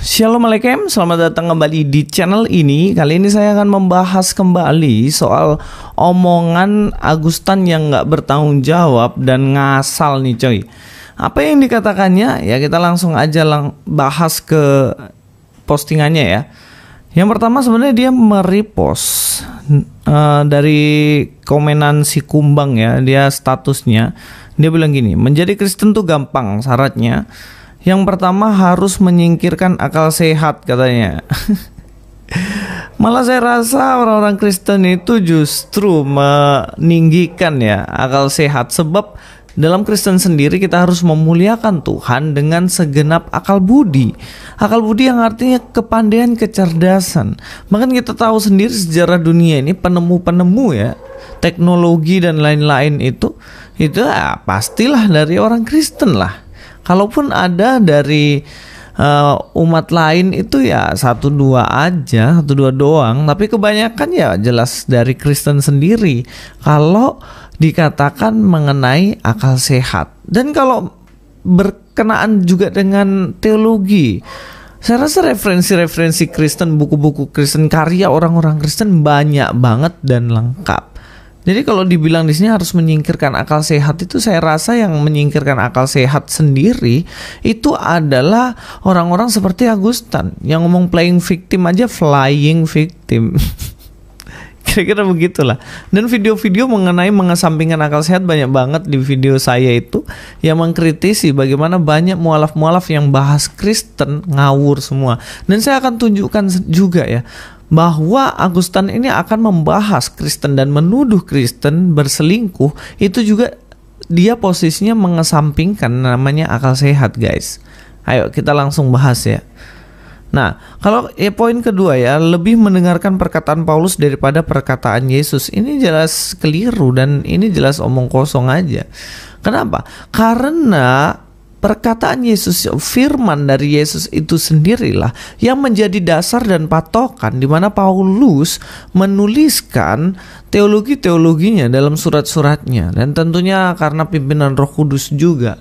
Shalom Alaikum, selamat datang kembali di channel ini. Kali ini saya akan membahas kembali soal omongan Agustan yang nggak bertanggung jawab dan ngasal nih coy. Apa yang dikatakannya? Ya kita langsung aja bahas ke postingannya ya. Yang pertama sebenarnya dia merepost dari komenan si Kumbang ya. Dia statusnya, dia bilang gini, menjadi Kristen tuh gampang syaratnya. Yang pertama harus menyingkirkan akal sehat katanya. Malah saya rasa orang-orang Kristen itu justru meninggikan ya akal sehat. Sebab dalam Kristen sendiri kita harus memuliakan Tuhan dengan segenap akal budi. Akal budi yang artinya kepandaian, kecerdasan. Bahkan kita tahu sendiri sejarah dunia ini penemu-penemu ya, teknologi dan lain-lain itu ya pastilah dari orang Kristen lah. Kalaupun ada dari umat lain itu ya satu dua doang, tapi kebanyakan ya jelas dari Kristen sendiri kalau dikatakan mengenai akal sehat. Dan kalau berkenaan juga dengan teologi, saya rasa referensi-referensi Kristen, buku-buku Kristen, karya orang-orang Kristen banyak banget dan lengkap. Jadi kalau dibilang di sini harus menyingkirkan akal sehat, itu saya rasa yang menyingkirkan akal sehat sendiri itu adalah orang-orang seperti Agustan yang ngomong playing victim aja flying victim. Kira-kira begitulah. Dan video-video mengenai mengesampingkan akal sehat banyak banget di video saya itu yang mengkritisi bagaimana banyak mualaf-mualaf yang bahas Kristen ngawur semua. Dan saya akan tunjukkan juga ya bahwa Agustan ini akan membahas Kristen dan menuduh Kristen berselingkuh. Itu juga dia posisinya mengesampingkan namanya akal sehat, guys. Ayo kita langsung bahas ya. Nah, kalau poin kedua ya, lebih mendengarkan perkataan Paulus daripada perkataan Yesus. Ini jelas keliru dan ini jelas omong kosong aja. Kenapa? Karena perkataan Yesus, firman dari Yesus itu sendirilah yang menjadi dasar dan patokan di mana Paulus menuliskan teologi-teologinya dalam surat-suratnya, dan tentunya karena pimpinan Roh Kudus juga.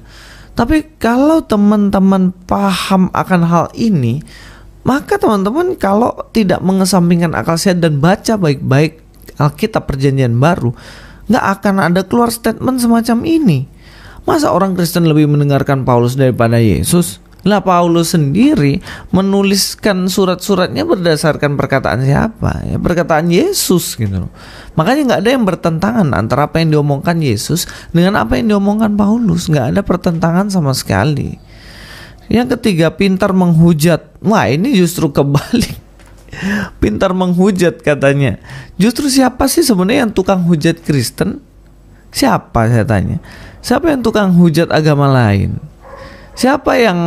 Tapi kalau teman-teman paham akan hal ini, maka teman-teman kalau tidak mengesampingkan akal sehat dan baca baik-baik Alkitab Perjanjian Baru, nggak akan ada keluar statement semacam ini. Masa orang Kristen lebih mendengarkan Paulus daripada Yesus? Lah Paulus sendiri menuliskan surat-suratnya berdasarkan perkataan siapa? Ya perkataan Yesus gitu loh. Makanya nggak ada yang bertentangan antara apa yang diomongkan Yesus dengan apa yang diomongkan Paulus. Nggak ada pertentangan sama sekali. Yang ketiga, pintar menghujat. Wah, ini justru kebalik. Pintar menghujat katanya. Justru siapa sih sebenarnya yang tukang hujat Kristen? Siapa, saya tanya? Siapa yang tukang hujat agama lain? Siapa yang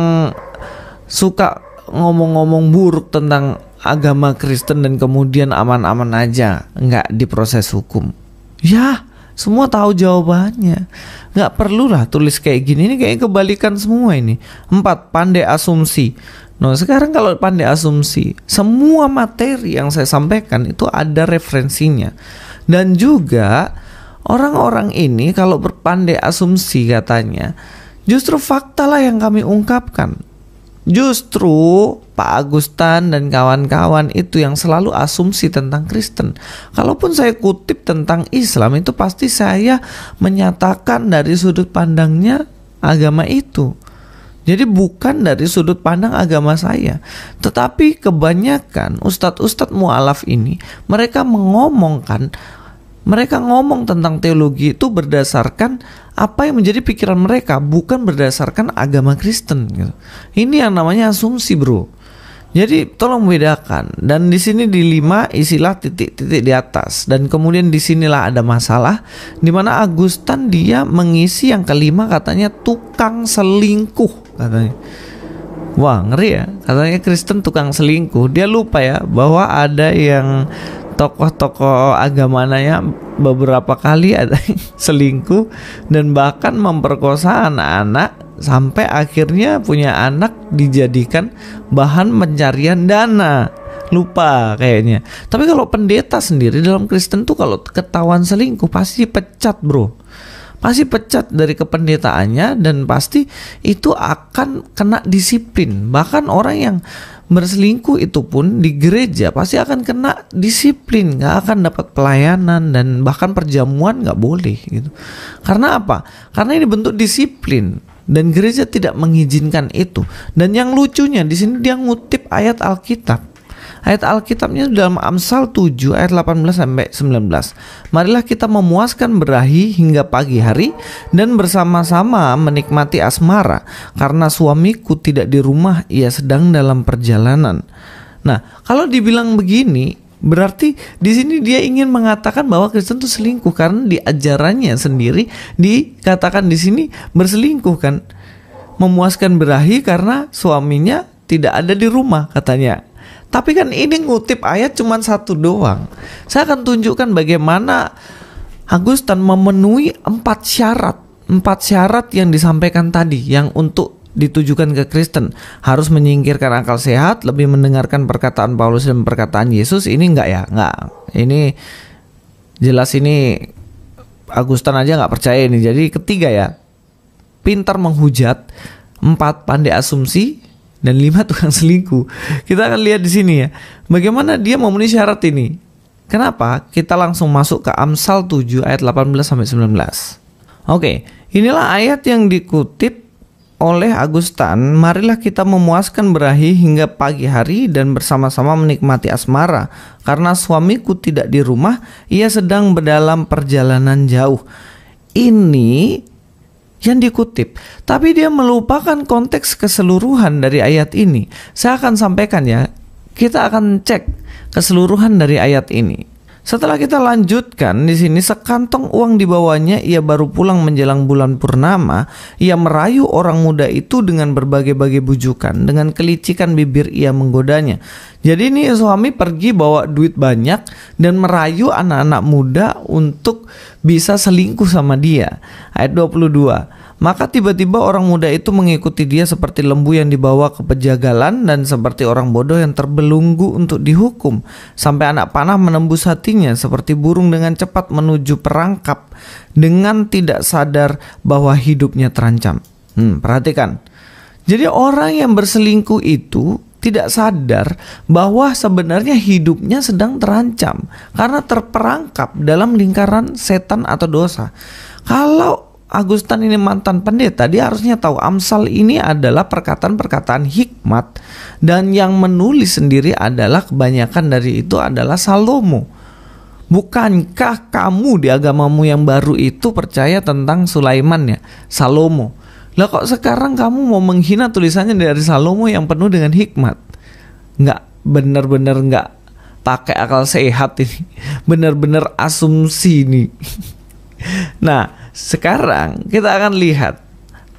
suka ngomong-ngomong buruk tentang agama Kristen dan kemudian aman-aman aja, nggak diproses hukum? Ya, semua tahu jawabannya. Nggak perlulah tulis kayak gini. Ini kayak kebalikan semua ini. 4. Pandai asumsi. Nah sekarang kalau pandai asumsi, semua materi yang saya sampaikan itu ada referensinya. Dan juga orang-orang ini kalau berpandai asumsi katanya, justru fakta lah yang kami ungkapkan. Justru Pak Agustan dan kawan-kawan itu yang selalu asumsi tentang Kristen. Kalaupun saya kutip tentang Islam, itu pasti saya menyatakan dari sudut pandangnya agama itu. Jadi bukan dari sudut pandang agama saya. Tetapi kebanyakan ustadz-ustadz mu'alaf ini, mereka ngomong tentang teologi itu berdasarkan apa yang menjadi pikiran mereka, bukan berdasarkan agama Kristen gitu. Ini yang namanya asumsi, bro. Jadi tolong bedakan. Dan di sini di 5 isilah titik-titik di atas. Dan kemudian di sinilah ada masalah di mana Agustan dia mengisi yang kelima, katanya tukang selingkuh katanya. Wah, ngeri ya. Katanya Kristen tukang selingkuh. Dia lupa ya bahwa ada yang tokoh-tokoh agamanya beberapa kali ada selingkuh dan bahkan memperkosa anak-anak sampai akhirnya punya anak dijadikan bahan pencarian dana. Lupa kayaknya. Tapi kalau pendeta sendiri dalam Kristen tuh kalau ketahuan selingkuh pasti pecat, bro. Pasti pecat dari kependetaannya dan pasti itu akan kena disiplin. Bahkan orang yang berselingkuh itu pun di gereja pasti akan kena disiplin, nggak akan dapat pelayanan, dan bahkan perjamuan nggak boleh gitu. Karena apa? Karena ini bentuk disiplin dan gereja tidak mengizinkan itu. Dan yang lucunya di sini dia ngutip ayat Alkitab. Ayat Alkitabnya dalam Amsal 7 ayat 18 sampai 19. Marilah kita memuaskan berahi hingga pagi hari dan bersama-sama menikmati asmara, karena suamiku tidak di rumah, ia sedang dalam perjalanan. Nah, kalau dibilang begini, berarti di sini dia ingin mengatakan bahwa Kristen itu selingkuh, karena di ajarannya sendiri dikatakan di sini berselingkuh kan. Memuaskan berahi karena suaminya tidak ada di rumah katanya. Tapi kan ini ngutip ayat cuma satu doang. Saya akan tunjukkan bagaimana Agustan memenuhi 4 syarat yang disampaikan tadi, yang untuk ditujukan ke Kristen. Harus menyingkirkan akal sehat, lebih mendengarkan perkataan Paulus dan perkataan Yesus. Ini enggak ya? Enggak. Ini jelas, ini Agustan aja nggak percaya ini. Jadi ketiga ya, pintar menghujat, 4 pandai asumsi, dan 5 tukang selingkuh. Kita akan lihat di sini ya, bagaimana dia memenuhi syarat ini. Kenapa? Kita langsung masuk ke Amsal 7 ayat 18 sampai 19. Oke, inilah ayat yang dikutip oleh Agustan. Marilah kita memuaskan berahi hingga pagi hari dan bersama-sama menikmati asmara, karena suamiku tidak di rumah, ia sedang berdalam perjalanan jauh. Ini yang dikutip, tapi dia melupakan konteks keseluruhan dari ayat ini. Saya akan sampaikan ya, kita akan cek keseluruhan dari ayat ini. Setelah kita lanjutkan di sini, sekantong uang dibawanya, ia baru pulang menjelang bulan purnama. Ia merayu orang muda itu dengan berbagai-bagai bujukan, dengan kelicikan bibir ia menggodanya. Jadi ini suami pergi bawa duit banyak dan merayu anak-anak muda untuk bisa selingkuh sama dia. Ayat 22. Maka tiba-tiba orang muda itu mengikuti dia seperti lembu yang dibawa ke pejagalan, dan seperti orang bodoh yang terbelenggu untuk dihukum, sampai anak panah menembus hatinya, seperti burung dengan cepat menuju perangkap, dengan tidak sadar bahwa hidupnya terancam. Perhatikan. Jadi orang yang berselingkuh itu tidak sadar bahwa sebenarnya hidupnya sedang terancam karena terperangkap dalam lingkaran setan atau dosa. Kalau Agustan ini mantan pendeta, dia harusnya tahu Amsal ini adalah perkataan-perkataan hikmat, dan yang menulis sendiri adalah kebanyakan dari itu adalah Salomo. Bukankah kamu di agamamu yang baru itu percaya tentang Sulaiman ya, Salomo? Lah kok sekarang kamu mau menghina tulisannya dari Salomo yang penuh dengan hikmat? Nggak, benar-benar nggak pakai akal sehat ini, benar-benar asumsi nih. Nah, sekarang kita akan lihat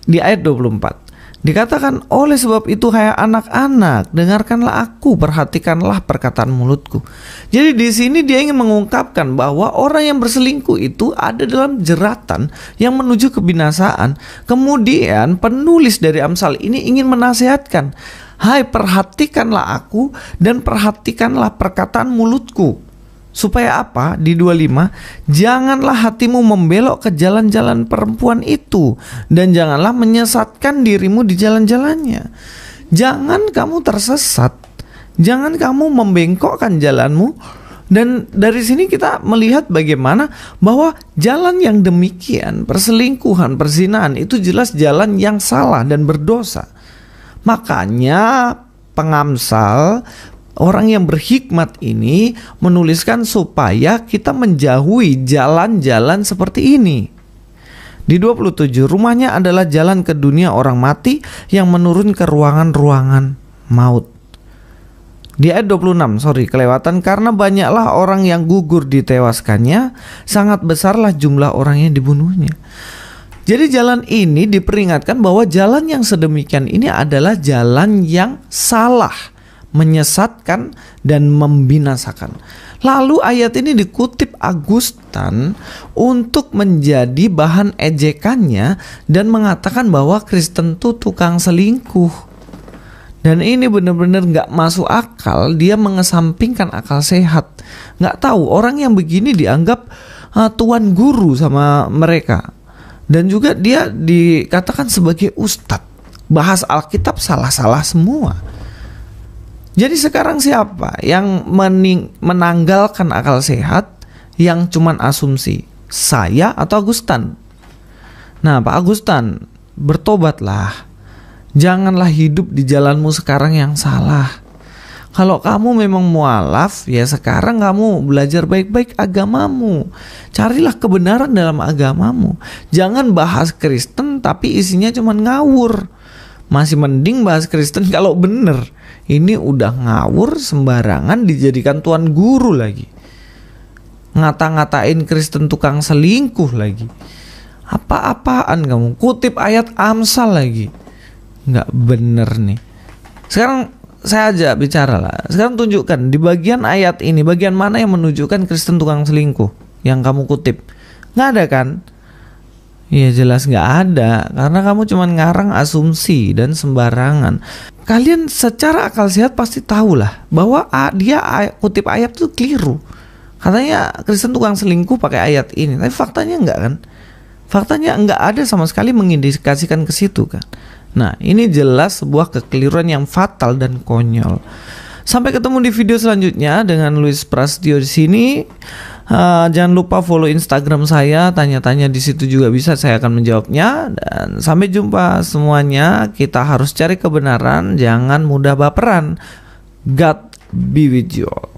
di ayat 24. Dikatakan, oleh sebab itu hai anak-anak, dengarkanlah aku, perhatikanlah perkataan mulutku. Jadi di sini dia ingin mengungkapkan bahwa orang yang berselingkuh itu ada dalam jeratan yang menuju kebinasaan. Kemudian penulis dari Amsal ini ingin menasihatkan, hai perhatikanlah aku dan perhatikanlah perkataan mulutku. Supaya apa? Di 25, janganlah hatimu membelok ke jalan-jalan perempuan itu, dan janganlah menyesatkan dirimu di jalan-jalannya. Jangan kamu tersesat, jangan kamu membengkokkan jalanmu. Dan dari sini kita melihat bagaimana bahwa jalan yang demikian, perselingkuhan, perzinahan, itu jelas jalan yang salah dan berdosa. Makanya pengamsal, orang yang berhikmat ini menuliskan supaya kita menjauhi jalan-jalan seperti ini. Di 27, rumahnya adalah jalan ke dunia orang mati yang menurun ke ruangan-ruangan maut. Di ayat 26, kelewatan, karena banyaklah orang yang gugur ditewaskannya, sangat besarlah jumlah orang yang dibunuhnya. Jadi jalan ini diperingatkan bahwa jalan yang sedemikian ini adalah jalan yang salah, menyesatkan dan membinasakan. Lalu ayat ini dikutip Agustan untuk menjadi bahan ejekannya dan mengatakan bahwa Kristen itu tukang selingkuh. Dan ini benar-benar gak masuk akal. Dia mengesampingkan akal sehat. Gak tahu orang yang begini dianggap tuan guru sama mereka. Dan juga dia dikatakan sebagai ustadz. Bahas Alkitab salah-salah semua. Jadi sekarang siapa yang menanggalkan akal sehat yang cuman asumsi? Saya atau Agustan? Nah, Pak Agustan, bertobatlah. Janganlah hidup di jalanmu sekarang yang salah. Kalau kamu memang mualaf, ya sekarang kamu belajar baik-baik agamamu. Carilah kebenaran dalam agamamu. Jangan bahas Kristen tapi isinya cuman ngawur. Masih mending bahas Kristen kalau bener. Ini udah ngawur sembarangan dijadikan tuan guru lagi. Ngata-ngatain Kristen tukang selingkuh lagi. Apa-apaan kamu? Kutip ayat Amsal lagi. Nggak bener nih. Sekarang saya ajak bicara lah. Sekarang tunjukkan di bagian ayat ini, bagian mana yang menunjukkan Kristen tukang selingkuh yang kamu kutip. Nggak ada kan? Ya jelas nggak ada, karena kamu cuma ngarang asumsi dan sembarangan. Kalian secara akal sehat pasti tahu lah bahwa dia kutip ayat itu keliru. Katanya Kristen tukang selingkuh pakai ayat ini, tapi faktanya enggak kan? Faktanya enggak ada sama sekali mengindikasikan ke situ kan. Nah, ini jelas sebuah kekeliruan yang fatal dan konyol. Sampai ketemu di video selanjutnya dengan Luis Prasetyo di sini. Jangan lupa follow Instagram saya, tanya-tanya di situ juga bisa, saya akan menjawabnya. Dan sampai jumpa semuanya. Kita harus cari kebenaran, jangan mudah baperan. God be with you all.